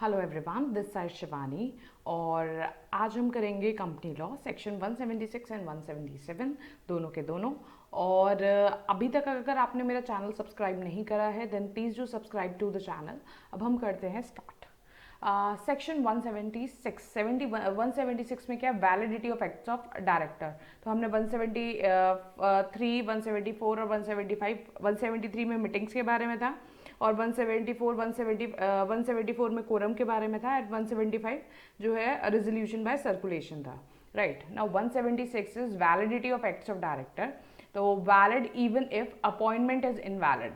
Hello everyone, this side Shivani. और आज हम करेंगे कंपनी लॉ सेक्शन 176 एंड 177 दोनों के दोनों। और अभी तक अगर आपने मेरा चैनल सब्सक्राइब नहीं करा है then please do subscribe to the channel. अब हम करते हैं स्टार्ट। सेक्शन 176 में क्या है? Validity of acts of director. तो हमने 173, 174 और 175, 173 में मीटिंग्स के बारे में था और 174 में कोरम के बारे में था एंड 175 जो है रेजोल्यूशन बाय सर्कुलेशन था। Right now 176 is validity of acts of director. तो valid even if appointment is invalid.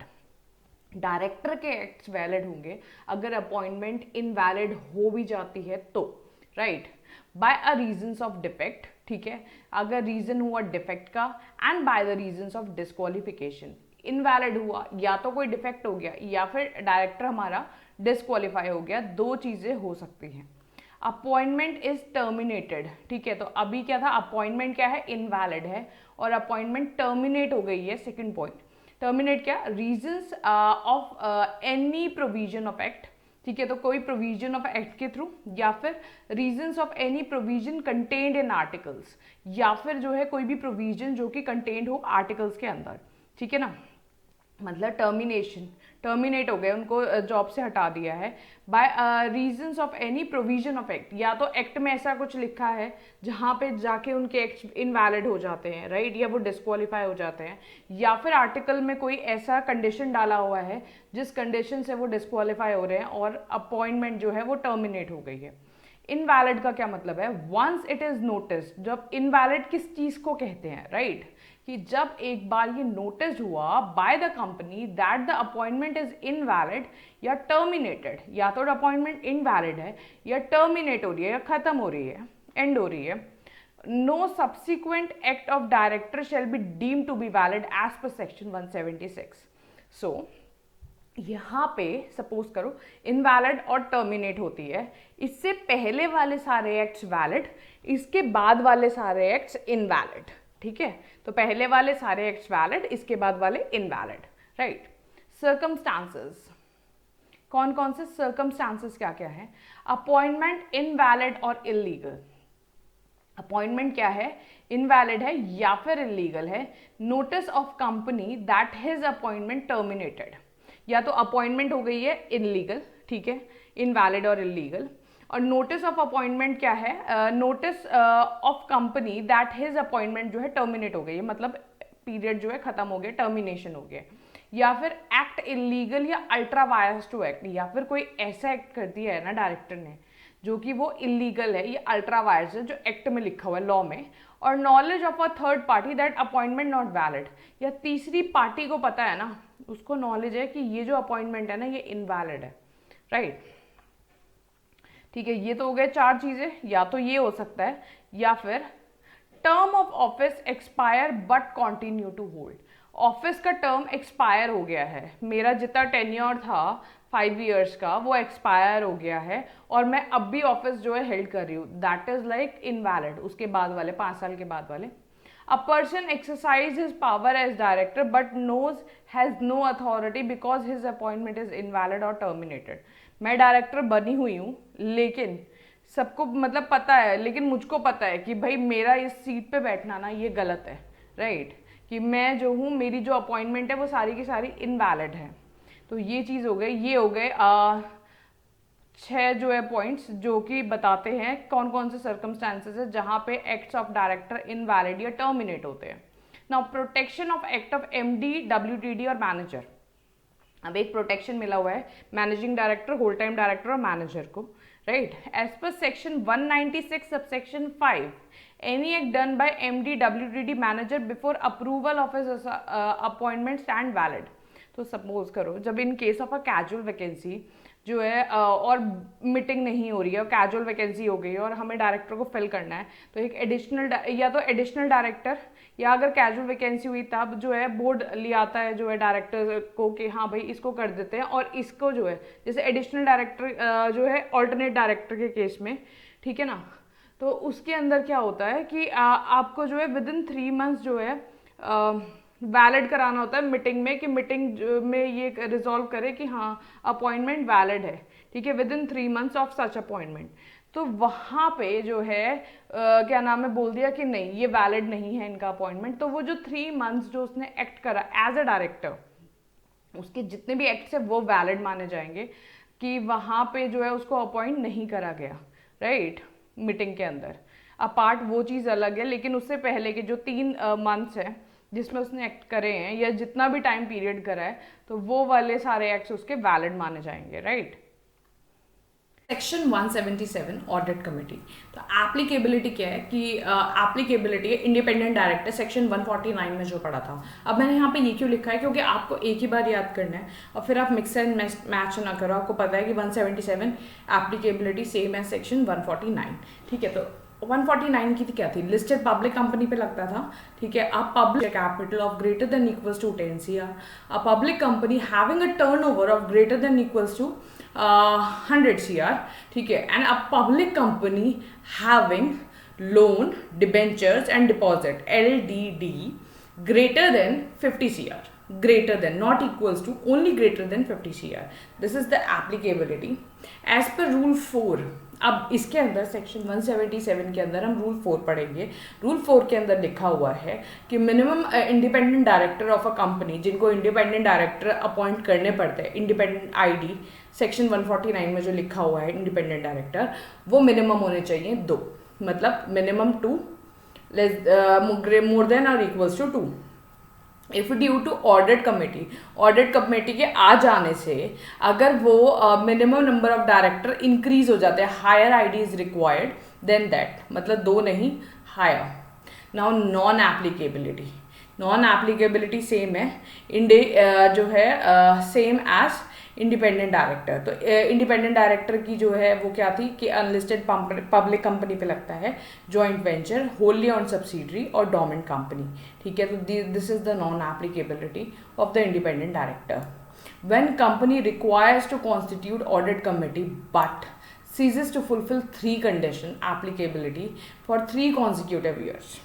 Director के एक्ट्स वैलिड होंगे अगर अपॉइंटमेंट इनवैलिड हो भी जाती है तो। Right by a reasons of defect. ठीक है, अगर रीजन हुआ डिफेक्ट का and by the reasons of disqualification. Invalid हुआ या तो कोई डिफेक्ट हो गया या फिर डायरेक्टर हमारा डिस्क्वालीफाई हो गया, दो चीजें हो सकती हैं। Appointment is terminated. ठीक है, तो अभी क्या था? अपॉइंटमेंट क्या है? इनवैलिड है और अपॉइंटमेंट टर्मिनेट हो गई है। सेकंड पॉइंट, टर्मिनेट क्या? Reasons of any provision of act. ठीक है, तो कोई प्रोविजन ऑफ एक्ट के थ्रू या फिर reasons of any provision contained in articles, या फिर जो है कोई भी प्रोविजन जो कि कंटेन्ड हो आर्टिकल्स के अंदर। ठीक है ना, मतलब टर्मिनेट हो गए, उनको जॉब से हटा दिया है by reasons of any provision of act. या तो एक्ट में ऐसा कुछ लिखा है जहां पे जाके उनके एक्ट इनवैलिड हो जाते हैं, राइट, या वो डिस्क्वालीफाई हो जाते हैं, या फिर आर्टिकल में कोई ऐसा कंडीशन डाला हुआ है जिस कंडीशन से वो डिस्क्वालीफाई हो रहे हैं और अपॉइंटमेंट जो है वो टर्मिनेट हो गई है। इनवैलिड का क्या मतलब है? Once it is notice. जब इनवैलिड किस चीज को कहते हैं? राइट कि जब एक बार ये नोटिस हुआ by the company that the appointment is invalid या टर्मिनेटेड, या तो अपॉइंटमेंट इनवैलिड है या टर्मिनेट हो रही है या खत्म हो रही है, एंड हो रही है, no subsequent act of director shall be deem to be valid as per section 176। So यहाँ पे सपोज करो इनवैलिड और टर्मिनेट होती है, इससे पहले वाले सारे एक्ट्स वैलिड, इसके बाद वाले सारे एक्ट्स इनवैलिड। ठीक है, तो पहले वाले सारे एक्ट्स वैलिड, इसके बाद वाले इनवैलिड। राइट, सर्कमस्टांसेस, कौन कौन से सर्कमस्टांसेस क्या क्या है? अपॉइंटमेंट इनवैलिड और इलीगल। अपॉइंटमेंट क्या है? इनवैलिड है या फिर इलीगल है। Notice of company that his appointment terminated, या तो अपॉइंटमेंट हो गई है इलीगल, ठीक है, इनवैलिड और इलीगल। और नोटिस ऑफ अपॉइंटमेंट क्या है? Notice of company that his appointment जो है टर्मिनेट हो गई है, मतलब पीरियड जो है खत्म हो गया, टर्मिनेशन हो गया। या फिर एक्ट इलीगल या अल्ट्रा वायस टू एक्ट, या फिर कोई ऐसा एक्ट कर दिया है ना डायरेक्टर ने जो कि वो इलीगल है, ये अल्ट्रा वायस है जो एक्ट में लिखा हुआ है लॉ में। और knowledge of a third party that appointment not valid, या तीसरी पार्टी को पता है ना, उसको नॉलेज है कि ये जो अपॉइंटमेंट है ना ये इनवैलिड है। राइट, ठीक है, ये तो हो गए चार चीजें। या तो ये हो सकता है, या फिर term of office expire but continue to hold. Office का टर्म एक्सपायर हो गया है, मेरा जितना टेन्योर था 5 ईयर्स का वो एक्सपायर हो गया है और मैं अब भी ऑफिस जो है हेल्ड कर रही हूँ, दैट इज लाइक इनवैलिड। उसके बाद वाले 5 साल के बाद वाले। A person exercise his power as director but has no authority because his appointment is invalid or terminated. मैं डायरेक्टर बनी हुई हूँ लेकिन सबको मतलब पता है, लेकिन मुझको पता है कि भाई मेरा इस सीट पे बैठना ना ये गलत है। राइट, कि मैं जो हूँ, मेरी जो अपॉइंटमेंट है वो सारी की सारी इनवैलिड है। तो ये चीज़ हो गई। ये हो गए 6 जो है पॉइंट्स जो कि बताते हैं कौन कौन से सर्कमस्टांसेस है जहां पे एक्ट्स ऑफ डायरेक्टर इनवैलिड या टर्मिनेट होते हैं। Now protection of act of MD, WTD और मैनेजर। अब एक प्रोटेक्शन मिला हुआ है managing director, whole time director और मैनेजर को। Right, as per section 196 subsection 5 any act done by MD, WTD, manager before approval of his appointment stand valid. तो suppose करो जब in case of a casual vacancy जो है और meeting नहीं हो रही है और कैजुअल वैकेंसी हो गई है और हमें डायरेक्टर को फिल करना है, तो एक एडिशनल या तो एडिशनल डायरेक्टर, या अगर कैजुअल वैकेंसी हुई तब जो है बोर्ड ले आता है जो है डायरेक्टर को कि हाँ भाई इसको कर देते हैं, और इसको जो है जैसे एडिशनल डायरेक्टर जो है ऑल्टरनेट डायरेक्टर के केस में, ठीक है ना, तो उसके अंदर क्या होता है कि आपको जो है विद इन 3 मंथ्स जो है वैलिड कराना होता है मीटिंग में, कि मीटिंग में ये रिजॉल्व करे कि हाँ अपॉइंटमेंट वैलिड है। ठीक है, with in 3 months of such appointment, तो वहाँ पे जो है क्या नाम है, बोल दिया कि नहीं ये वैलिड नहीं है इनका अपॉइंटमेंट, तो वो जो 3 months जो उसने एक्ट करा एज अ डायरेक्टर, उसके जितने भी एक्ट्स है वो वैलिड माने जाएंगे कि वहाँ पे जो है उसको अपॉइंट नहीं करा गया, राइट, मीटिंग के अंदर। अपार्ट वो चीज़ अलग है, लेकिन उससे पहले के जो 3 months है जिसमें उसने एक्ट करे हैं या जितना भी टाइम पीरियड करा है, तो वो वाले सारे एक्ट्स उसके वैलिड माने जाएंगे, राइट। सेक्शन 177 ऑडिट कमेटी, तो एप्लीकेबिलिटी क्या है कि एप्लीकेबिलिटी है इंडिपेंडेंट डायरेक्टर, सेक्शन 149 में जो पढ़ा था। अब मैंने यहाँ पे ये क्यों लिखा है, क्योंकि आपको एक ही बार याद करना है और फिर आप मिक्स एंड मैच ना करो। आपको पता है कि 177 एप्लीकेबिलिटी सेम है सेक्शन 149, ठीक है। तो 149 की क्या थी, लिस्टेड पब्लिक कंपनी पे लगता था, ठीक है। A public capital of greater than equals to 10 CR, a public company having a turnover of greater than equals to 100 CR, ठीक है। And a public company having loan, debentures and deposit LDD greater than 50 CR, greater than, not equals to, only greater than 50 CR. This is the applicability as per rule 4। अब इसके अंदर section 177 के अंदर हम rule 4 पढ़ेंगे। Rule 4 के अंदर लिखा हुआ है कि minimum independent director of a company, जिनको इंडिपेंडेंट डायरेक्टर अपॉइंट करने पड़ते हैं, इंडिपेंडेंट ID सेक्शन 149 में जो लिखा हुआ है इंडिपेंडेंट डायरेक्टर, वो मिनिमम होने चाहिए 2, मतलब मिनिमम 2, मोर देन और equals to 2। If due to audit committee के आ जाने से अगर वो minimum number of director increase हो जाते हैं, higher ID is required than that, मतलब 2 नहीं, higher. Now non applicability same है जो है सेम एज इंडिपेंडेंट डायरेक्टर। तो इंडिपेंडेंट डायरेक्टर की जो है वो क्या थी कि अनलिस्टेड पब्लिक कंपनी पे लगता है, joint venture, wholly owned subsidiary और डोमेंट कंपनी, ठीक है। तो this is the non applicability of the independent director. When company requires to constitute audit committee but ceases to fulfill 3 condition applicability for 3 consecutive years,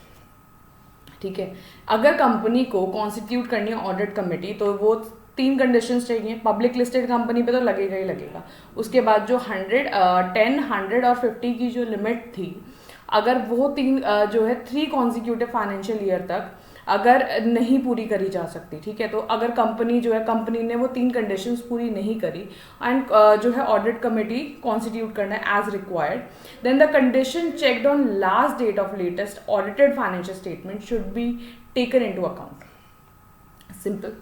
ठीक है। अगर company को constitute करनी है ऑडिट कमेटी तो वो 3 कंडीशंस चाहिए। पब्लिक लिस्टेड कंपनी पे तो लगेगा ही लगेगा। उसके बाद जो 100, 10, 100 और 50 की जो लिमिट थी, अगर वो 3 जो है 3 कॉन्जिक्यूटिव फाइनेंशियल ईयर तक अगर नहीं पूरी करी जा सकती, ठीक है। तो अगर कंपनी जो है, कंपनी ने वो 3 कंडीशंस पूरी नहीं करी एंड जो है ऑडिट कमेटी कॉन्स्टिट्यूट करना है as required, then the condition checked on last date of latest audited financial statement should be taken into account. Simple,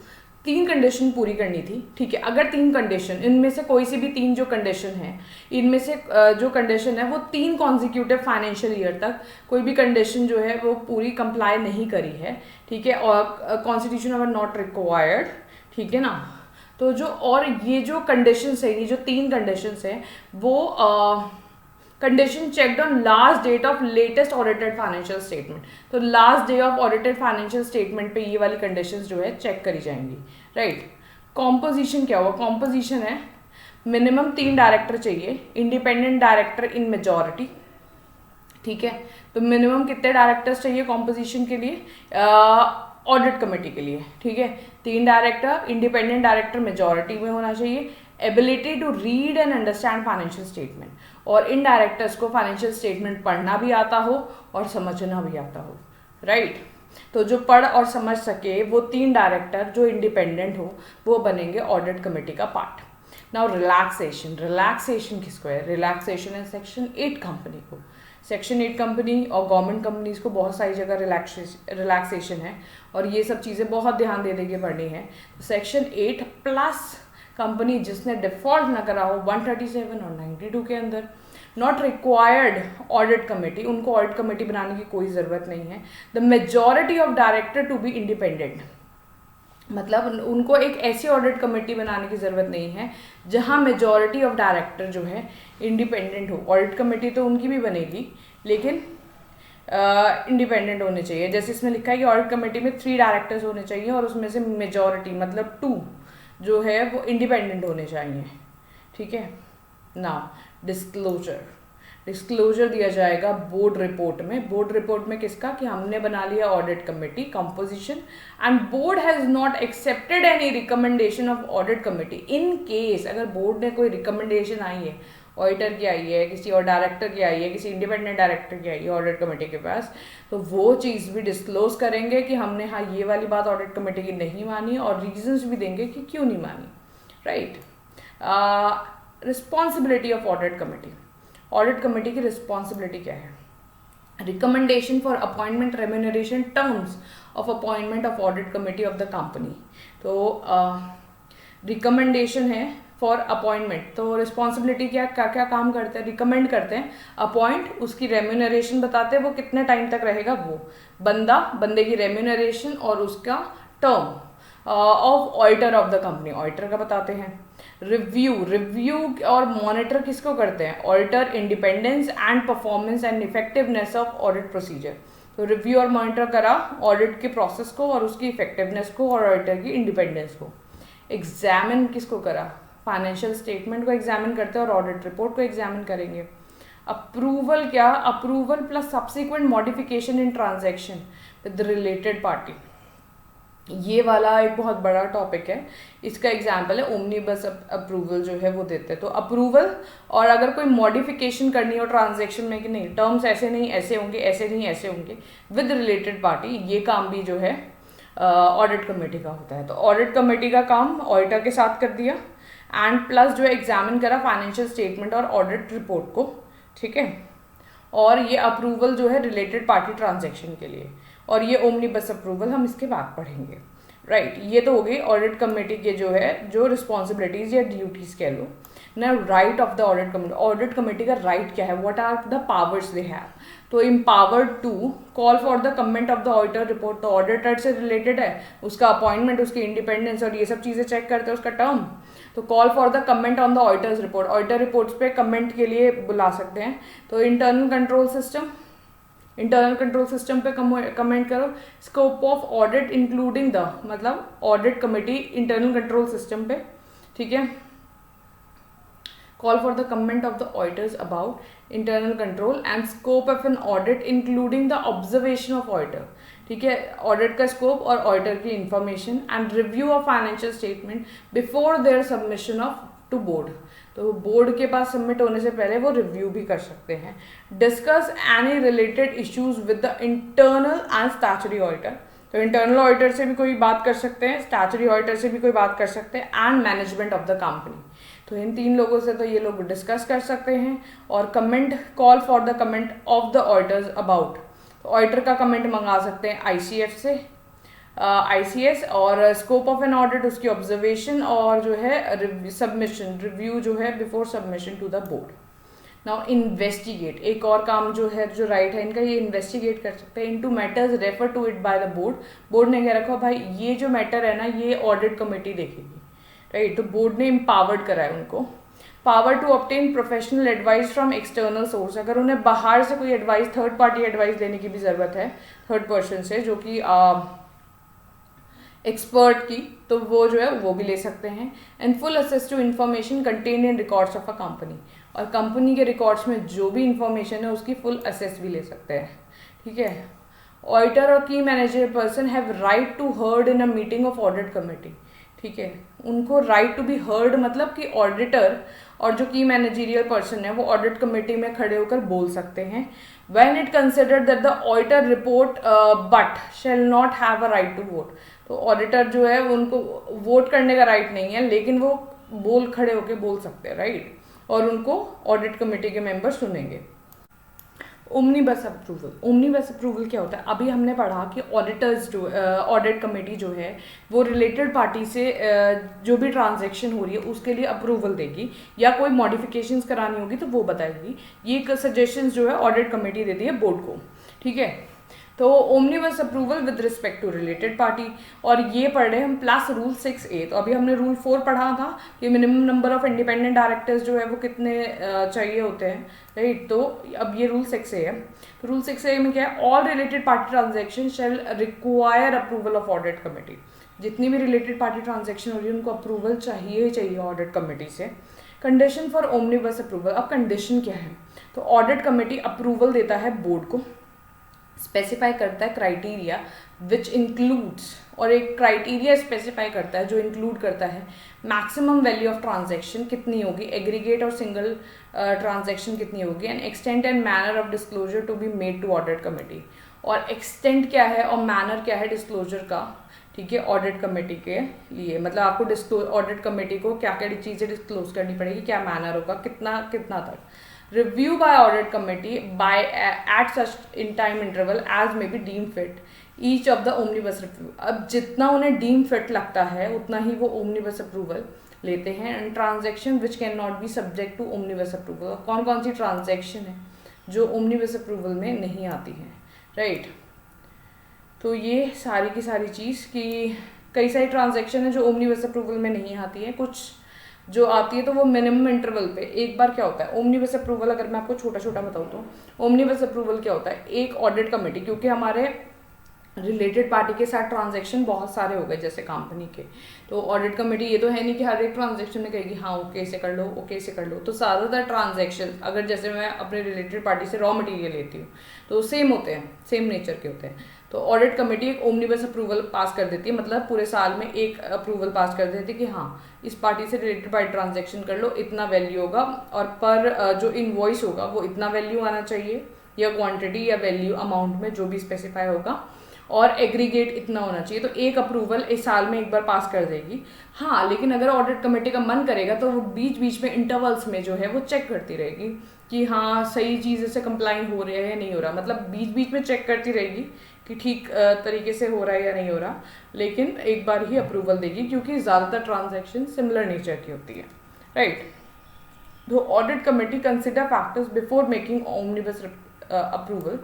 3 condition पूरी करनी थी, ठीक है। अगर 3 कंडीशन, इनमें से कोई सी भी 3 जो कंडीशन है, इनमें से जो कंडीशन है वो 3 कॉन्जिक्यूटिव फाइनेंशियल ईयर तक कोई भी कंडीशन जो है वो पूरी कंप्लाई नहीं करी है, ठीक है, और कॉन्स्टिट्यूशन आर नॉट रिक्वायर्ड, ठीक है ना। तो जो और ये जो कंडीशंस है, ये जो 3 कंडीशंस है वो condition checked on last date of latest audited financial statement. तो last day of audited financial statement पे ये वाली कंडीशंस जो है चेक करी जाएंगी, राइट। कॉम्पोजिशन क्या हुआ, कॉम्पोजिशन है मिनिमम 3 डायरेक्टर चाहिए, इंडिपेंडेंट डायरेक्टर इन मेजॉरिटी, ठीक है। तो मिनिमम कितने डायरेक्टर्स चाहिए कॉम्पोजिशन के लिए, ऑडिट कमेटी के लिए, ठीक है। 3 डायरेक्टर, इंडिपेंडेंट डायरेक्टर मेजॉरिटी में होना चाहिए, ability to read and understand financial statement, और इन डायरेक्टर्स को फाइनेंशियल स्टेटमेंट पढ़ना भी आता हो और समझना भी आता हो, राइट। तो जो पढ़ और समझ सके वो 3 डायरेक्टर जो इंडिपेंडेंट हो वो बनेंगे ऑडिट कमेटी का पार्ट। नाउ रिलैक्सेशन किसको है, रिलैक्सेशन है सेक्शन 8 कंपनी को। सेक्शन 8 कंपनी और गवर्नमेंट कंपनीज को बहुत सारी जगह रिलैक्सेशन है और ये सब चीज़ें बहुत ध्यान दे के पढ़नी है। सेक्शन 8 प्लस कंपनी जिसने डिफॉल्ट ना करा हो 137 और 92 के अंदर, नॉट रिक्वायर्ड ऑडिट कमेटी, उनको ऑडिट कमेटी बनाने की कोई ज़रूरत नहीं है। The majority of director to be independent, मतलब उनको एक ऐसी ऑडिट कमेटी बनाने की ज़रूरत नहीं है जहां मेजॉरिटी ऑफ डायरेक्टर जो है इंडिपेंडेंट हो। ऑडिट कमेटी तो उनकी भी बनेगी लेकिन इंडिपेंडेंट होने चाहिए। जैसे इसमें लिखा है कि ऑडिट कमेटी में 3 डायरेक्टर्स होने चाहिए और उसमें से मेजॉरिटी मतलब 2 जो है वो इंडिपेंडेंट होने चाहिए, ठीक है ना। डिस्क्लोजर, डिस्क्लोजर दिया जाएगा बोर्ड रिपोर्ट में। बोर्ड रिपोर्ट में किसका, कि हमने बना लिया audit committee composition and board has not accepted any recommendation of audit committee. In case अगर बोर्ड ने कोई रिकमेंडेशन आई है, ऑडिटर की आई है, किसी और डायरेक्टर की आई है, किसी इंडिपेंडेंट डायरेक्टर की आई है ऑडिट कमेटी के पास, तो वो चीज़ भी डिस्क्लोज करेंगे कि हमने हाँ ये वाली बात ऑडिट कमेटी की नहीं मानी, और रीजंस भी देंगे कि क्यों नहीं मानी, right. Responsibility of audit committee. Audit committee की रिस्पॉन्सिबिलिटी क्या है? Recommendation for appointment, remuneration, terms of appointment of audit committee of the company. तो रिकमेंडेशन है फॉर अपॉइंटमेंट, तो रिस्पॉन्सिबिलिटी क्या क्या काम करते हैं? रिकमेंड करते हैं, अपॉइंट, उसकी रेम्यूनरेशन बताते हैं वो कितने टाइम तक रहेगा वो बंदे की रेम्यूनरेशन और उसका term of auditor of the company, auditor का बताते हैं। रिव्यू और मॉनिटर किसको करते हैं? Auditor, independence and performance and effectiveness of audit procedure. तो रिव्यू और मॉनिटर करा ऑडिट के प्रोसेस को और उसकी इफेक्टिवनेस को और ऑडिटर की इंडिपेंडेंस को। एग्जामिन किसको करा? फाइनेंशियल स्टेटमेंट को एग्जामिन करते हैं और ऑडिट रिपोर्ट को एग्जामिन करेंगे। अप्रूवल क्या? Approval plus subsequent modification in transaction with related party. ये वाला एक बहुत बड़ा टॉपिक है, इसका एग्जाम्पल है ओमनीबस अप्रूवल जो है वो देते हैं। तो अप्रूवल और अगर कोई मॉडिफिकेशन करनी हो ट्रांजैक्शन में कि नहीं टर्म्स ऐसे नहीं ऐसे होंगे, ऐसे नहीं ऐसे होंगे विद रिलेटेड पार्टी, ये काम भी जो है ऑडिट कमेटी का होता है। तो ऑडिट कमेटी का काम ऑडिटर के साथ कर दिया एंड प्लस जो है एग्जामिन करा फाइनेंशियल स्टेटमेंट और ऑडिट रिपोर्ट को, ठीक है। और ये अप्रूवल जो है रिलेटेड पार्टी ट्रांजैक्शन के लिए, और ये ओमनीबस अप्रूवल हम इसके बाद पढ़ेंगे, राइट। ये तो हो गई ऑडिट कमेटी के जो है जो रिस्पॉन्सिबिलिटीज या ड्यूटीज कह लो ना। Right of the audit committee, audit committee का राइट क्या है? What are the powers they have? तो empowered to call for the comment of the auditor report, तो ऑडिटर से रिलेटेड है, उसका अपॉइंटमेंट, उसकी इंडिपेंडेंस और ये सब चीज़ें चेक करते हैं, उसका टर्म। तो call for the comment on the auditors report, auditor reports पे कमेंट के लिए बुला सकते हैं। तो internal control system, internal control system पे कमेंट करो। Scope of audit including the, मतलब audit committee internal control system पे, ठीक है। Call for the comment of the auditors about internal control and scope of an audit including the observation of auditor, ठीक है। Audit का scope और auditor की information and review of financial statement before their submission of to board, तो board के पास submit होने से पहले वो रिव्यू भी कर सकते हैं। Discuss any related issues with the internal and statutory auditor, तो इंटरनल ऑडिटर से भी कोई बात कर सकते हैं, स्टैच्यूटरी ऑडिटर से भी कोई बात कर सकते हैं, and management of the company. तो इन तीन लोगों से तो ये लोग डिस्कस कर सकते हैं। और comment, call for the comment of the auditors about, तो ऑडिटर का कमेंट मंगा सकते हैं आईसीएफ से, आईसीएस, और स्कोप ऑफ एन ऑडिट, उसकी ऑब्जर्वेशन और जो है सबमिशन, रिव्यू जो है before submission to the board. Now investigate, एक और काम जो है जो राइट है इनका, ये इन्वेस्टिगेट कर सकते हैं into matters refer to it by the board. Board ने क्या रखा भाई, ये जो मैटर है ना ये ऑडिट कमेटी देखेगी, राइट। तो बोर्ड ने एम्पावर्ड करा है उनको। Power to obtain professional advice from external source, अगर उन्हें बाहर से कोई एडवाइस, थर्ड पार्टी एडवाइस लेने की भी जरूरत है थर्ड पर्सन से जो कि एक्सपर्ट की, तो वो जो है वो भी ले सकते हैं। And full access to information contained in records of a company, और कंपनी के रिकॉर्ड्स में जो भी इंफॉर्मेशन है उसकी फुल एक्सेस भी ले सकते हैं, ठीक है। ऑडिटर और key manager person have right to heard in a meeting of audit committee, ठीक है। उनको राइट टू बी हर्ड मतलब कि ऑडिटर और जो की मैनेजरियल पर्सन है वो ऑडिट कमेटी में खड़े होकर बोल सकते हैं। When it considered that the auditor report but shall not have a right to vote, तो ऑडिटर जो है उनको वोट करने का राइट नहीं है, लेकिन वो खड़े होकर बोल सकते हैं, राइट। और उनको ऑडिट कमेटी के मेंबर सुनेंगे। ओमनीबस अप्रूवल, ओमनीबस अप्रूवल क्या होता है? अभी हमने पढ़ा कि ऑडिटर्स जो ऑडिट कमेटी जो है वो रिलेटेड पार्टी से जो भी ट्रांजैक्शन हो रही है उसके लिए अप्रूवल देगी, या कोई मॉडिफिकेशंस करानी होगी तो वो बताएगी। ये सजेशंस जो है ऑडिट कमेटी देती है बोर्ड को, ठीक है। तो omnibus approval with respect to related party, और ये पढ़ रहे हम प्लस रूल 6A। तो अभी हमने रूल 4 पढ़ा था कि minimum number of independent directors जो है वो कितने चाहिए होते हैं, राइट। तो अब ये रूल 6A है। तो रूल 6A में क्या है? All related party transaction shall require approval of audit committee, जितनी भी रिलेटेड पार्टी ट्रांजेक्शन हो रही है उनको अप्रूवल चाहिए ही चाहिए ऑडिट कमेटी से, कंडीशन फॉर ओमनीबस अप्रूवल, अब कंडीशन क्या है, तो ऑडिट कमेटी अप्रूवल देता है बोर्ड को, स्पेसिफाई करता है क्राइटेरिया विच इंक्लूड्स, और एक क्राइटेरिया स्पेसिफाई करता है जो इंक्लूड करता है मैक्सिमम वैल्यू ऑफ ट्रांजैक्शन कितनी होगी, एग्रीगेट और सिंगल ट्रांजैक्शन कितनी होगी, and extent and manner of disclosure to be made to audit committee, और एक्सटेंट क्या है और मैनर क्या है डिस्क्लोजर का, ठीक है, ऑडिट कमेटी के लिए, मतलब आपको ऑडिट कमेटी को क्या क्या चीज़ें डिस्क्लोज करनी पड़ेगी, क्या मैनर होगा, कितना कितना तक, review by audit committee by at such in time interval as may be deem fit each of the omnibus review, अब जितना उन्हें डीम फिट लगता है उतना ही वो ओमनीबस अप्रूवल लेते हैं, and transaction which can not be subject to omnibus approval, कौन कौन सी ट्रांजैक्शन है जो ओमनीबस अप्रूवल में नहीं आती है, राइट। तो ये सारी की सारी चीज़ कि कई सारी ट्रांजैक्शन है जो ओमनीबस अप्रूवल में नहीं आती है, कुछ जो आती है तो वो मिनिमम इंटरवल पे। एक बार क्या होता है ओमनीबस अप्रूवल, अगर मैं आपको छोटा छोटा बताऊँ तो ओमनीबस अप्रूवल क्या होता है, एक ऑडिट कमेटी, क्योंकि हमारे रिलेटेड पार्टी के साथ ट्रांजैक्शन बहुत सारे हो गए जैसे कंपनी के, तो ऑडिट कमेटी ये तो है नहीं कि हर एक ट्रांजैक्शन में कहेगी हाँ ओके से कर लो, ओके से कर लो, तो ज़्यादातर ट्रांजैक्शन अगर जैसे मैं अपने रिलेटेड पार्टी से रॉ मटेरियल लेती हूँ तो सेम होते हैं, सेम नेचर के होते हैं, तो ऑडिट कमेटी एक ओमनीबस अप्रूवल पास कर देती है, मतलब पूरे साल में एक अप्रूवल पास कर देती है कि हाँ इस पार्टी से रिलेटेड पार्टी ट्रांजैक्शन कर लो, इतना वैल्यू होगा, और पर जो इनवॉइस होगा वो इतना वैल्यू आना चाहिए, या क्वांटिटी या वैल्यू अमाउंट में जो भी स्पेसिफाई होगा, और एग्रीगेट इतना होना चाहिए, तो एक अप्रूवल इस साल में एक बार पास कर देगी। हाँ, लेकिन अगर ऑडिट कमेटी का मन करेगा तो वो बीच बीच में इंटरवल्स में जो है वो चेक करती रहेगी कि हाँ सही चीज़ से कंप्लाइन हो रहा है या नहीं हो रहा, मतलब बीच बीच में चेक करती रहेगी कि ठीक तरीके से हो रहा है या नहीं हो रहा, लेकिन एक बार ही अप्रूवल देगी क्योंकि ज़्यादातर ट्रांजैक्शन सिमिलर नेचर की होती है, राइट। तो audit committee consider factors before making omnibus approval,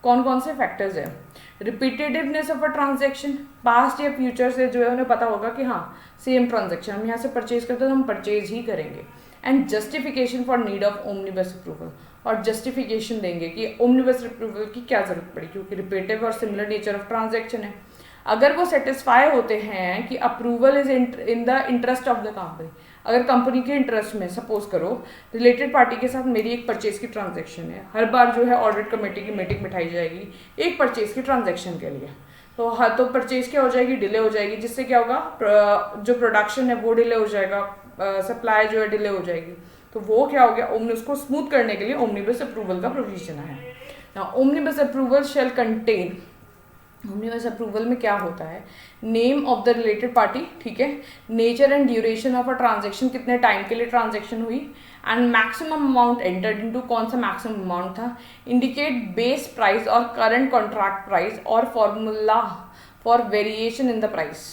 कौन कौन से फैक्टर्स हैं, रिपीटेटिवनेस ऑफ अ ट्रांजैक्शन, पास्ट या फ्यूचर से जो है उन्हें पता होगा कि हाँ सेम ट्रांजैक्शन हम यहाँ से परचेज करते हैं तो हम परचेज ही करेंगे, and justification for need of omnibus approval, और जस्टिफिकेशन देंगे कि ओमनीबस अप्रूवल की क्या जरूरत पड़ी क्योंकि रिपीटेटिव और सिमिलर नेचर ऑफ ट्रांजैक्शन है। अगर वो सेटिस्फाई होते हैं कि approval is in the interest of the company, अगर कंपनी के इंटरेस्ट में सपोज करो रिलेटेड पार्टी के साथ मेरी एक परचेज की ट्रांजैक्शन है, हर बार जो है ऑडिट कमेटी की मीटिंग बिठाई जाएगी एक परचेज की ट्रांजैक्शन के लिए, तो हाँ तो परचेज क्या हो जाएगी, डिले हो जाएगी, जिससे क्या होगा जो प्रोडक्शन है वो डिले हो जाएगा, सप्लाई जो है डिले हो जाएगी, तो वो क्या हो गया उसको स्मूथ करने के लिए ओमनीबस अप्रूवल का प्रोविजन है। ना omnibus approval shall contain, omnibus approval में क्या होता है, name of the related party, ठीक है, nature and duration of a transaction, कितने टाइम के लिए ट्रांजैक्शन हुई, and maximum amount entered into, कौन सा मैक्सिमम अमाउंट था, इंडिकेट बेस प्राइस और करंट कॉन्ट्रैक्ट प्राइस और formula for variation in the price,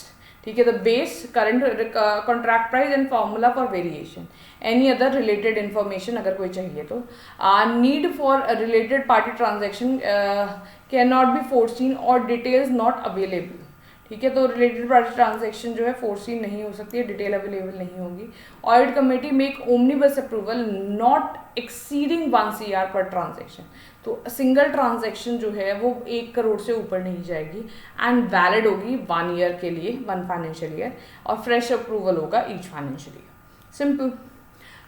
ठीक है, the base current contract price and formula for variation, any other related information अगर कोई चाहिए तो, need for related party transaction can not be foreseen और details not available, ठीक है, तो रिलेटेड पार्टी ट्रांजैक्शन जो है फोर्सीन नहीं हो सकती है, डिटेल अवेलेबल नहीं होगी। Audit committee make omnibus approval not exceeding 1 CR पर ट्रांजैक्शन, तो सिंगल ट्रांजैक्शन जो है वो 1 करोड़ से ऊपर नहीं जाएगी, एंड वैलिड होगी 1 ईयर के लिए, 1 फाइनेंशियल ईयर, और फ्रेश अप्रूवल होगा each financial year, simple.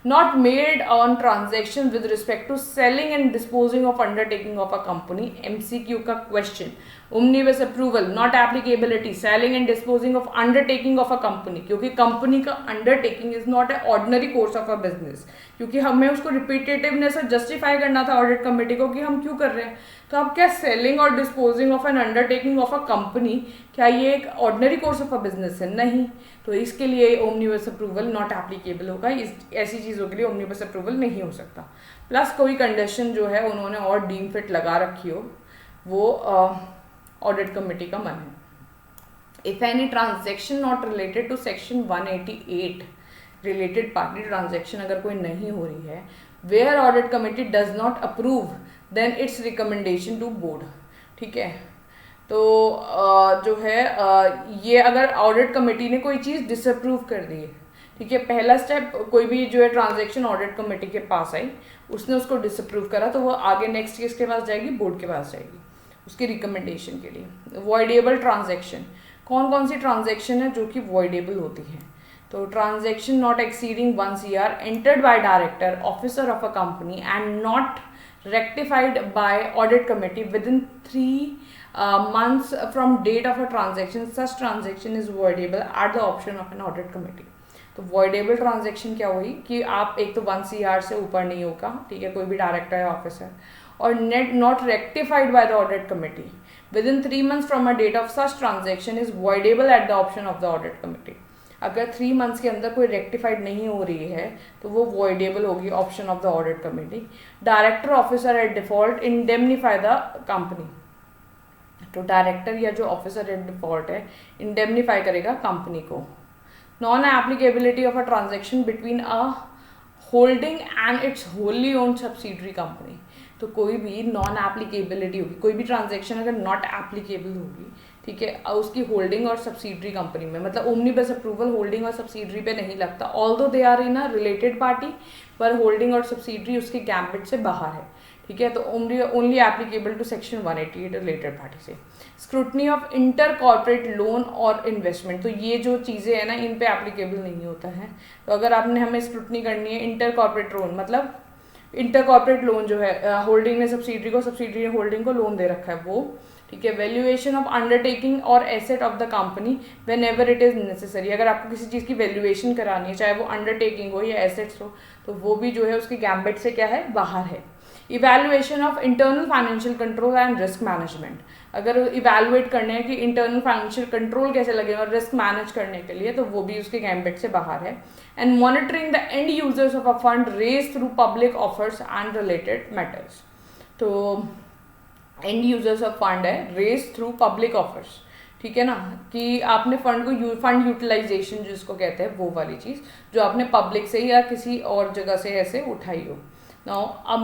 Not made on transaction with respect to selling and disposing of undertaking of a company, MCQ का question, omnibus approval not applicability selling and disposing of undertaking of a company, क्योंकि company का undertaking is not an ordinary course of a business, क्योंकि हमें उसको रिपीटेटिवनेस और justify करना था audit committee को कि हम क्यों कर रहे हैं, तो अब क्या सेलिंग और disposing of N undertaking of a company, क्या ये एक ordinary course of a business है, नहीं, तो इसके लिए ओमनीबस अप्रूवल नॉट एप्लीकेबल होगा, ऐसी चीज़ों के लिए ओमनीबस अप्रूवल नहीं हो सकता। प्लस कोई कंडीशन जो है उन्होंने और डीम फिट लगा रखी हो, वो ऑडिट कमेटी का मन है। If any transaction not related to section 188 related party transaction अगर कोई नहीं हो रही है, where audit committee does not approve then its recommendation to board, ठीक है, तो जो है ये अगर ऑडिट कमेटी ने कोई चीज़ डिसअप्रूव कर दी है, ठीक है, पहला स्टेप कोई भी जो है ट्रांजैक्शन ऑडिट कमेटी के पास आई, उसने उसको डिसअप्रूव करा, तो वो आगे नेक्स्ट किसके पास जाएगी, बोर्ड के पास जाएगी उसकी रिकमेंडेशन के लिए। वॉइडेबल ट्रांजैक्शन, कौन कौन सी ट्रांजैक्शन है जो कि वॉइडेबल होती है, तो transaction not exceeding 1 CR entered by director officer of a company and not rectified by audit committee within 3 months from date of a transaction, such transaction is voidable at the option of an audit committee. तो voidable transaction क्या हुई कि आप एक तो 1 CR से ऊपर नहीं होगा, ठीक है, कोई भी डायरेक्टर या ऑफिसर, और net not rectified by the audit committee within 3 months from a date of such transaction is voidable at the option of the audit committee. अगर 3 months के अंदर कोई रेक्टिफाइड नहीं हो रही है तो वो voidable होगी option of the audit committee. Director officer eight default indemnify the company. तो डायरेक्टर या जो ऑफिसर एट डिफॉल्ट है इंडेमनीफाई करेगा कंपनी को. Non applicability of a transaction between a holding and it's Holi own subsidiary company. तो कोई भी non applicability होगी, कोई भी ट्रांजेक्शन अगर नॉट एप्लीकेबल होगी, ठीक है, उसकी होल्डिंग और सब्सिडरी कंपनी में, मतलब ओमनीबस अप्रूवल होल्डिंग और सब्सिडरी पे नहीं लगता, although they are in a related party, पर होल्डिंग और सब्सिडरी उसके गैम्बिट से बाहर है, ठीक है. तो only applicable to section 188 related party से. Scrutiny of inter corporate loan और इन्वेस्टमेंट, तो ये जो चीज़ें हैं ना, इन पे एप्लीकेबल नहीं होता है. तो अगर आपने हमें स्क्रूटनी करनी है इंटर कॉर्पोरेट लोन, मतलब इंटर कॉर्पोरेट लोन जो है, होल्डिंग ने सब्सिडरी को, सब्सिडरी ने होल्डिंग को लोन दे रखा है वो, ठीक है. वैल्यूएशन ऑफ अंडरटेकिंग और asset of the company when ever it is necessary. अगर आपको किसी चीज़ की वैल्यूएशन करानी है, चाहे वो अंडरटेकिंग हो या एसेट्स हो, तो वो भी जो है उसके गैम्बिट से क्या है, बाहर है. Evaluation of internal financial control and risk management. अगर इवैल्यूएट करने हैं कि इंटरनल फाइनेंशियल कंट्रोल कैसे लगेगा और रिस्क मैनेज करने के लिए, तो वो भी उसके गैम्बिट से बाहर है. And monitoring the end users of a fund raise through public offers and related matters. तो एंड यूजर्स ऑफ फंड है रेज थ्रू पब्लिक ऑफर्स, ठीक है ना, कि आपने फंड को फंड यूटिलाइजेशन जिसको कहते हैं वो वाली चीज़ जो आपने पब्लिक से या किसी और जगह से ऐसे उठाई हो. नाउ अब